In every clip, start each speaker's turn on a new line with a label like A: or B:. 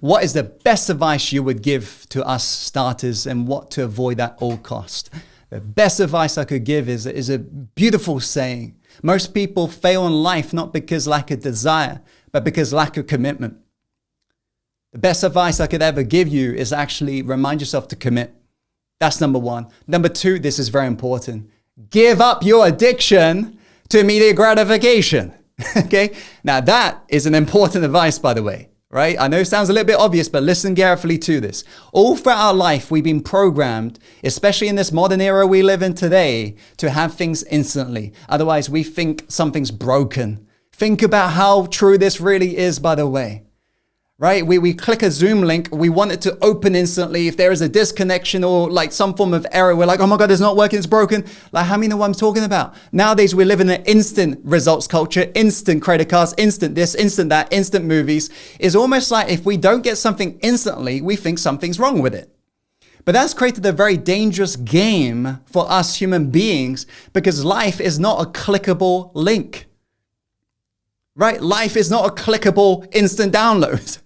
A: what is the best advice you would give to us starters and what to avoid at all cost? The best advice I could give is a beautiful saying. Most people fail in life not because lack of desire, but because lack of commitment. The best advice I could ever give you is actually remind yourself to commit. That's number one. Number two, this is very important. Give up your addiction to immediate gratification. Okay? Now that is an important advice, by the way, right? I know it sounds a little bit obvious, but listen carefully to this. All throughout our life, we've been programmed, especially in this modern era we live in today, to have things instantly. Otherwise, we think something's broken. Think about how true this really is, by the way. Right? We click a Zoom link, we want it to open instantly. If there is a disconnection or like some form of error, we're like, oh my God, it's not working, it's broken. Like, how many know what I'm talking about? Nowadays, we live in an instant results culture, instant credit cards, instant this, instant that, instant movies. It's almost like if we don't get something instantly, we think something's wrong with it. But that's created a very dangerous game for us human beings because life is not a clickable link. Right? Life is not a clickable instant download.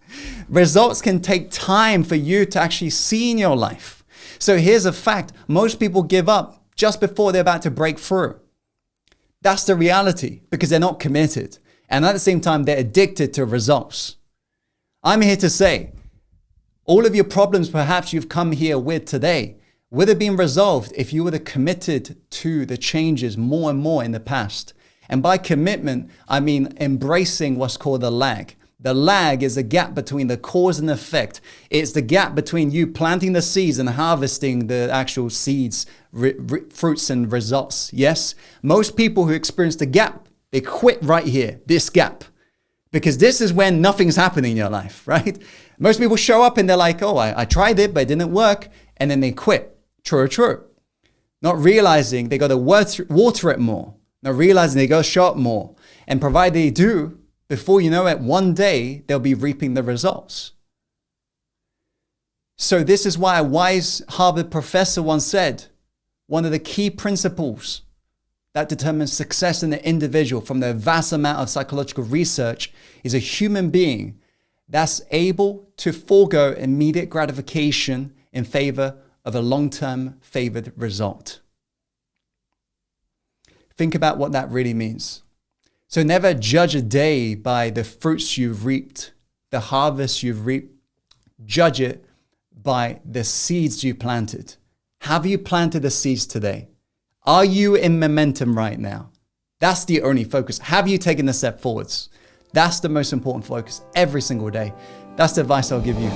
A: Results can take time for you to actually see in your life. So here's a fact. Most people give up just before they're about to break through. That's the reality because they're not committed. And at the same time, they're addicted to results. I'm here to say, all of your problems perhaps you've come here with today would have been resolved if you would have committed to the changes more and more in the past. And by commitment, I mean embracing what's called the lag. The lag is the gap between the cause and effect. It's the gap between you planting the seeds and harvesting the actual seeds, fruits and results. Yes, most people who experience the gap, they quit right here, this gap. Because this is when nothing's happening in your life, right? Most people show up and they're like, oh, I tried it, but it didn't work. And then they quit. True. Not realizing they got to water it more. Not realizing they got to show up more. And provided they do, before you know it, one day they'll be reaping the results. So this is why a wise Harvard professor once said, one of the key principles that determines success in the individual from the vast amount of psychological research is a human being that's able to forego immediate gratification in favor of a long-term favored result. Think about what that really means. So never judge a day by the fruits you've reaped, the harvest you've reaped. Judge it by the seeds you planted. Have you planted the seeds today? Are you in momentum right now? That's the only focus. Have you taken the step forwards? That's the most important focus every single day. That's the advice I'll give you.